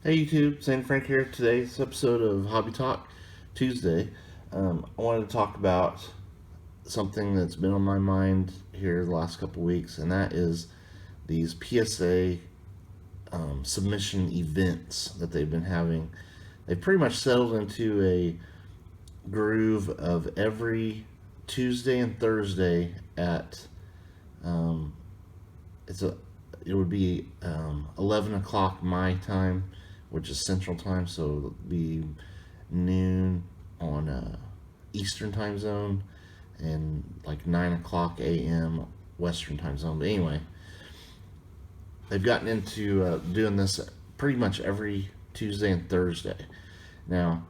Hey YouTube, St. Frank here. Today's episode of Hobby Talk Tuesday. I wanted to talk about something that's been on my mind here the last couple weeks, and that is these PSA submission events that they've been having. They've pretty much settled into a groove of every Tuesday and Thursday at um, it's a it would be 11 o'clock my time, which is Central Time, so it'll be noon on Eastern Time Zone and like 9 o'clock a.m. Western Time Zone. But anyway, they've gotten into doing this pretty much every Tuesday and Thursday. Now,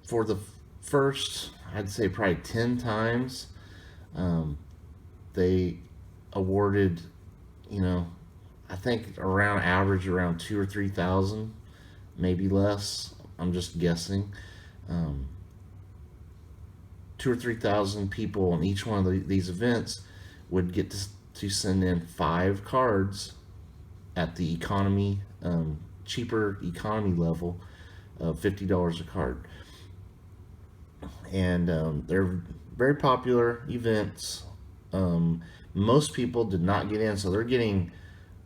for the first, I'd say probably 10 times, they awarded, I think around 2 or 3 thousand, maybe less. I'm just guessing. Um, 2 or 3 thousand people on each one of these events would get to send in 5 cards at the economy, cheaper economy level of $50 a card. And they're very popular events. Most people did not get in, so they're getting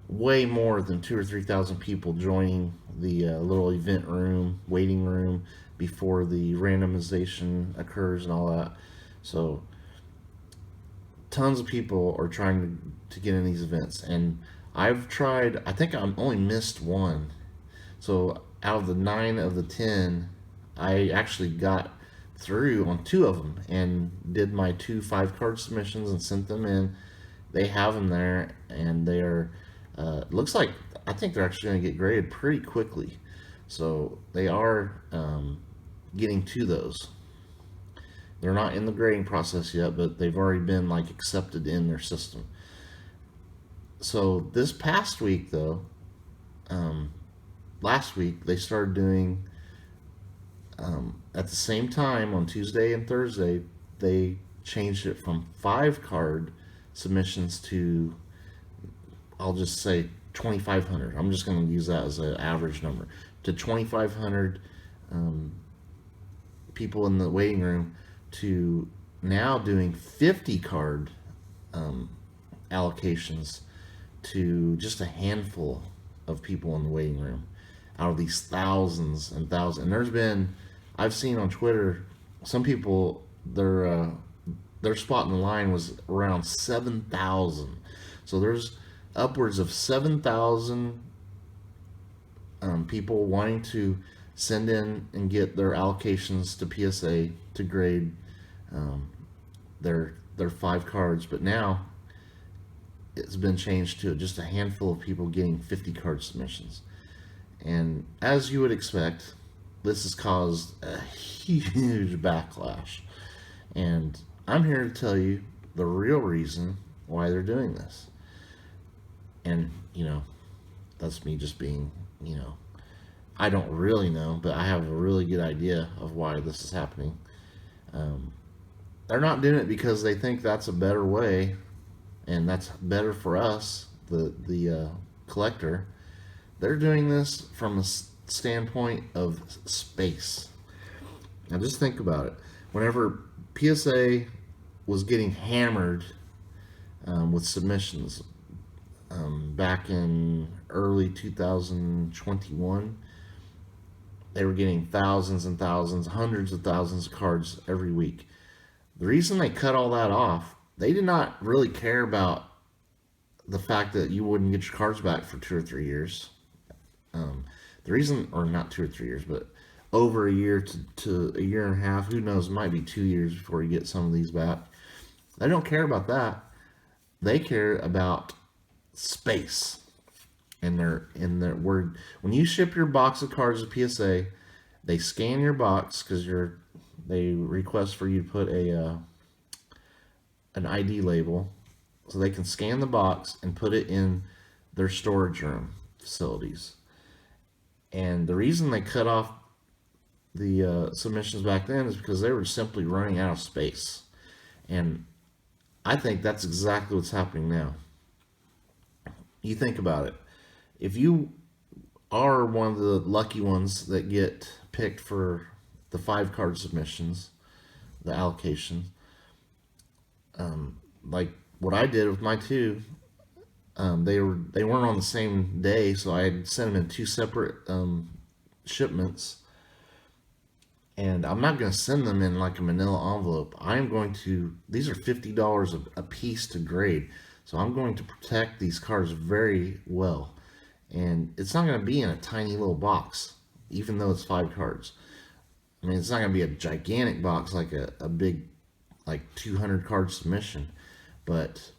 way more than 2 or 3 thousand people joining the little event room, waiting room before the randomization occurs and all that. So tons of people are trying to get in these events, and I've tried. I think I'm only missed one. So out of the 9 of the 10, I actually got through on 2 of them and did my 2 5-card submissions and sent them in. They have them there, and they're looks like I think they're actually going to get graded pretty quickly. So they are getting to those. They're not in the grading process yet, but they've already been like accepted in their system. So this past week, though, last week they started doing at the same time on Tuesday and Thursday. They changed it from 5-card submissions to, I'll just say 2,500. I'm just going to use that as an average number, to 2,500 people in the waiting room, to now doing 50-card allocations to just a handful of people in the waiting room out of these thousands and thousands. And I've seen on Twitter, some people, their spot in the line was around 7,000. So there's upwards of 7,000 people wanting to send in and get their allocations to PSA to grade their 5 cards. But now it's been changed to just a handful of people getting 50-card submissions. And as you would expect, this has caused a huge backlash. And I'm here to tell you the real reason why they're doing this. And, that's me just being, I don't really know, but I have a really good idea of why this is happening. They're not doing it because they think that's a better way and that's better for us, the collector. They're doing this from a standpoint of space. Now just think about it. Whenever PSA was getting hammered with submissions back in early 2021, they were getting thousands and thousands, hundreds of thousands of cards every week. The reason they cut all that off, they did not really care about the fact that you wouldn't get your cards back for 2 or 3 years. The reason, or not 2 or 3 years, but over a year to a year and a half, who knows, it might be 2 years before you get some of these back. They don't care about that. They care about space. And when you ship your box of cards to PSA, they scan your box because they request for you to put an ID label, so they can scan the box and put it in their storage room facilities. And the reason they cut off the submissions back then is because they were simply running out of space. And I think that's exactly what's happening now. You think about it. If you are one of the lucky ones that get picked for the 5 card submissions, the allocation. Like what I did with my two, they weren't on the same day, so I had sent them in 2 separate shipments. And I'm not going to send them in like a manila envelope. I am going to, these are $50 a piece to grade. So I'm going to protect these cards very well. And it's not going to be in a tiny little box, even though it's 5 cards. I mean, it's not going to be a gigantic box like a big, like 200 card submission, but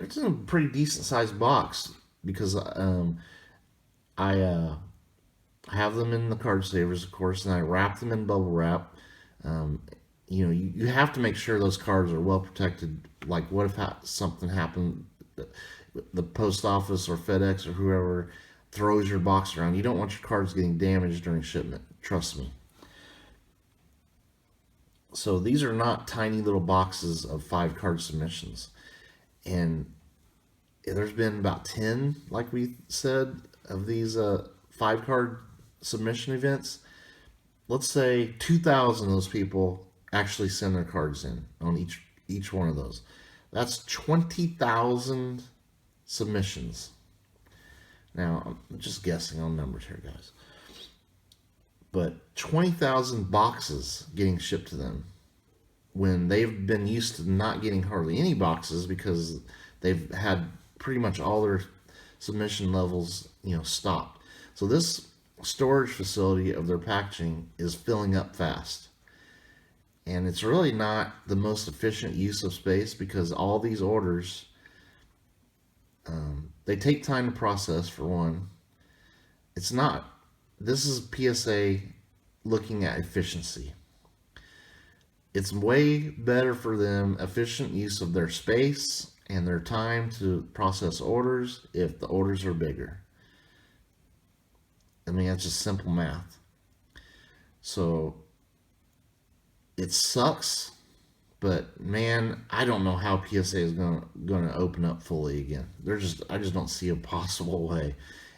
it's a pretty decent sized box because I have them in the card savers, of course, and I wrap them in bubble wrap. Um, you have to make sure those cards are well protected. Like, what if something happened? The post office or FedEx or whoever throws your box around. You don't want your cards getting damaged during shipment. Trust me. So these are not tiny little boxes of 5 card submissions. And there's been about 10, like we said, of these 5 card submission events. Let's say 2,000 of those people actually send their cards in on each one of those. That's 20,000 submissions. Now, I'm just guessing on numbers here, guys. But 20,000 boxes getting shipped to them when they've been used to not getting hardly any boxes because they've had pretty much all their submission levels, stopped. So this storage facility of their packaging is filling up fast. And it's really not the most efficient use of space because all these orders, they take time to process, for one. It's not, this is PSA looking at efficiency. It's way better for them, efficient use of their space and their time to process orders if the orders are bigger. I mean, that's just simple math. So it sucks, but man, I don't know how PSA is going to open up fully again. I just don't see a possible way,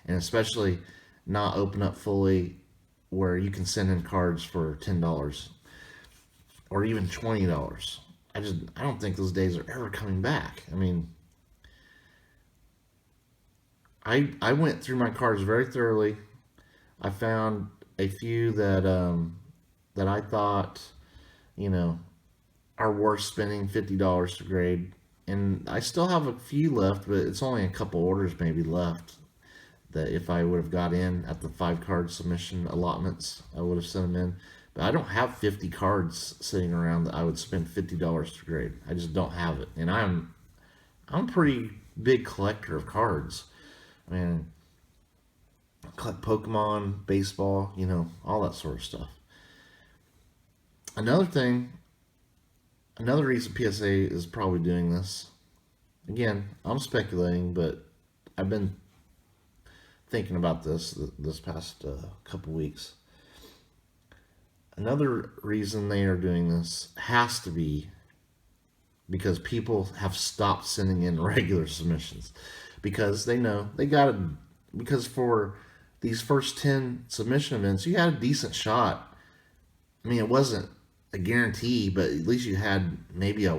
and especially not open up fully where you can send in cards for $10 or even $20. I don't think those days are ever coming back. I mean, I went through my cards very thoroughly. I found a few that I thought, you know, are worth spending $50 to grade, and I still have a few left, but it's only a couple orders maybe left. That if I would have got in at the 5 card submission allotments, I would have sent them in. But I don't have 50 cards sitting around that I would spend $50 to grade. I just don't have it, and I'm a pretty big collector of cards. I mean, I collect Pokemon, baseball, all that sort of stuff. Another thing, another reason PSA is probably doing this. Again, I'm speculating, but I've been thinking about this past couple weeks. Another reason they are doing this has to be because people have stopped sending in regular submissions because they know they got to, because for these first 10 submission events you had a decent shot. I mean, it wasn't a guarantee, but at least you had maybe a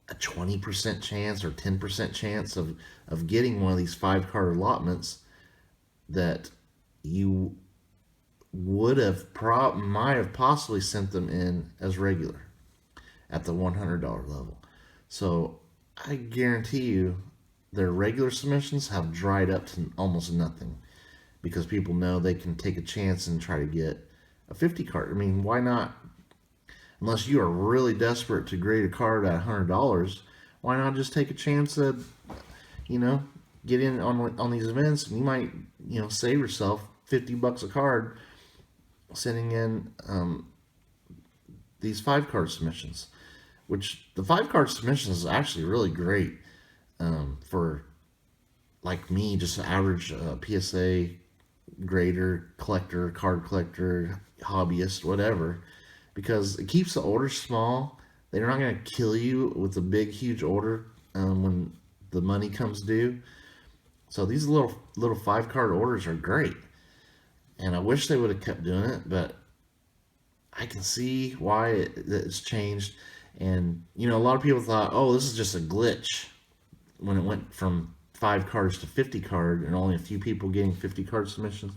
20% chance or 10% chance of getting one of these 5 card allotments that you would have might have possibly sent them in as regular at the $100 level. So I guarantee you their regular submissions have dried up to almost nothing because people know they can take a chance and try to get a 50 card. I mean, why not? Unless you are really desperate to grade a card at $100, why not just take a chance at, get in on these events, and you might, save yourself $50 a card sending in these 5 card submissions. Which the 5 card submissions is actually really great for like me, just an average PSA grader, collector, card collector, hobbyist, whatever, because it keeps the orders small. They're not going to kill you with a big, huge order when the money comes due. So these little 5 card orders are great, and I wish they would have kept doing it, but I can see why it's changed. And a lot of people thought, oh, this is just a glitch when it went from 5 cards to 50 card, and only a few people getting 50 card submissions.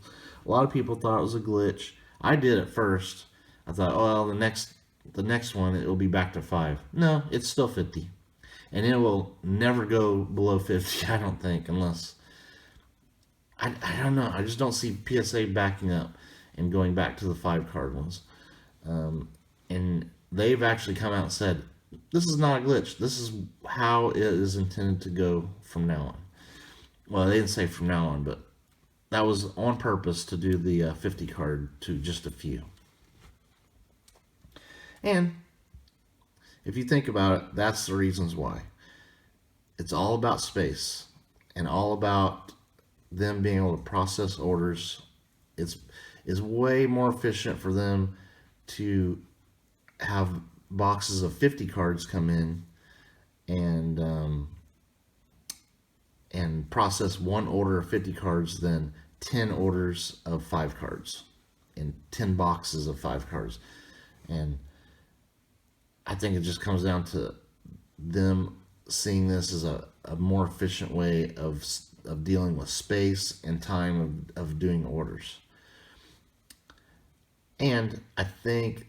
A lot of people thought it was a glitch. I did at first. I thought, oh, well, the next one it will be back to 5. No, it's still 50, and it will never go below 50. I don't think, unless I don't know. I just don't see PSA backing up and going back to the 5 card ones. And they've actually come out and said, this is not a glitch. This is how it is intended to go from now on. Well, they didn't say from now on, but that was on purpose to do the 50 card to just a few. And if you think about it, that's the reasons why. It's all about space and all about them being able to process orders. It's way more efficient for them to have boxes of 50 cards come in and process one order of 50 cards than 10 orders of 5 cards and 10 boxes of 5 cards. And I think it just comes down to them seeing this as a more efficient way of dealing with space and time of doing orders. And I think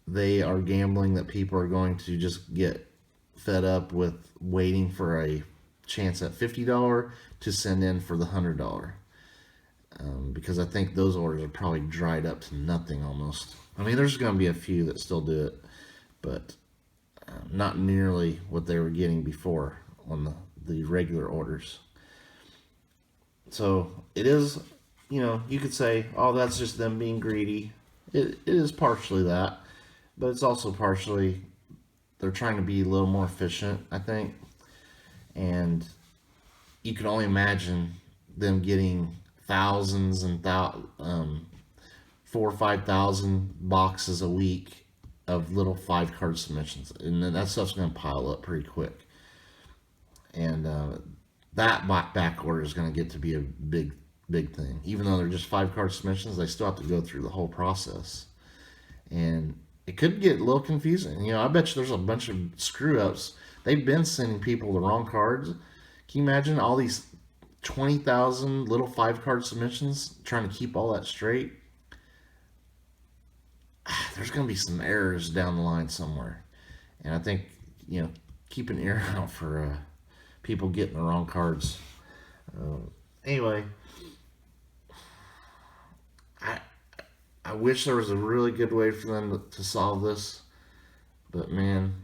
they are gambling that people are going to just get fed up with waiting for a chance at $50 to send in for the $100. Because I think those orders are probably dried up to nothing almost. I mean, there's going to be a few that still do it, but not nearly what they were getting before on the regular orders. So it is, you could say, oh, that's just them being greedy. It is partially that, but it's also partially they're trying to be a little more efficient, I think. And you can only imagine them getting thousands and 4,000 or 5,000 boxes a week of little 5 card submissions, and then that stuff's going to pile up pretty quick. And that back order is going to get to be a big thing. Even though they're just 5 card submissions, they still have to go through the whole process, and it could get a little confusing. I bet you there's a bunch of screw ups. They've been sending people the wrong cards. Can you imagine all these 20,000 little 5 card submissions trying to keep all that straight? There's going to be some errors down the line somewhere. And I think, keep an ear out for people getting the wrong cards. Anyway, I wish there was a really good way for them to solve this. But man,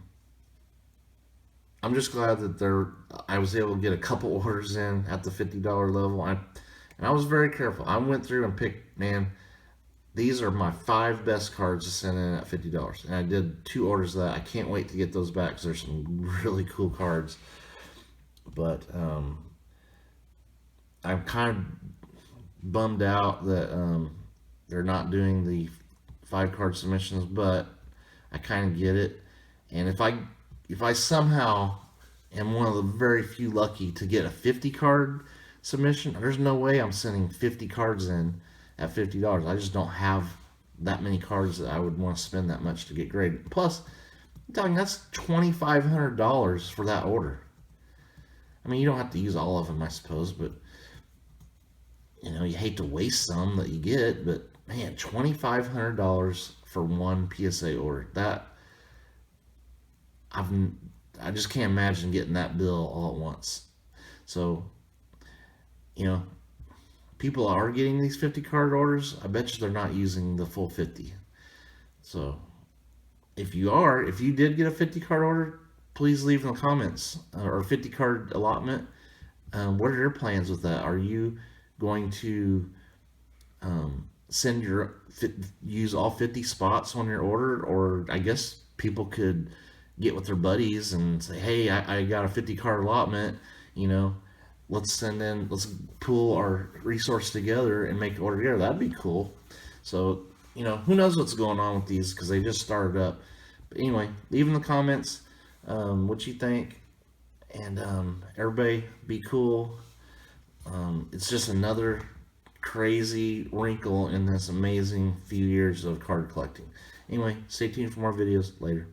I'm just glad that I was able to get a couple orders in at the $50 level. And I was very careful. I went through and picked, these are my 5 best cards to send in at $50. And I did 2 orders of that. I can't wait to get those back because there's some really cool cards. But I'm kind of bummed out that they're not doing the 5 card submissions, but I kind of get it. And if I somehow am one of the very few lucky to get a 50 card submission, there's no way I'm sending 50 cards in at $50. I just don't have that many cards that I would want to spend that much to get graded. Plus, I'm telling you, that's $2,500 for that order. I mean, you don't have to use all of them, I suppose, but you hate to waste some that you get. But man, $2,500 for one PSA order. I just can't imagine getting that bill all at once. So, people are getting these 50 card orders. I bet you they're not using the full 50. So, if you did get a 50 card order, please leave in the comments, or 50 card allotment. What are your plans with that? Are you going to use all 50 spots on your order? Or I guess people could get with their buddies and say, hey, I got a 50 card allotment, let's pool our resource together and make the order together. That'd be cool. So, who knows what's going on with these, because they just started up. But anyway, leave in the comments what you think, and everybody be cool. It's just another crazy wrinkle in this amazing few years of card collecting. Anyway, stay tuned for more videos later.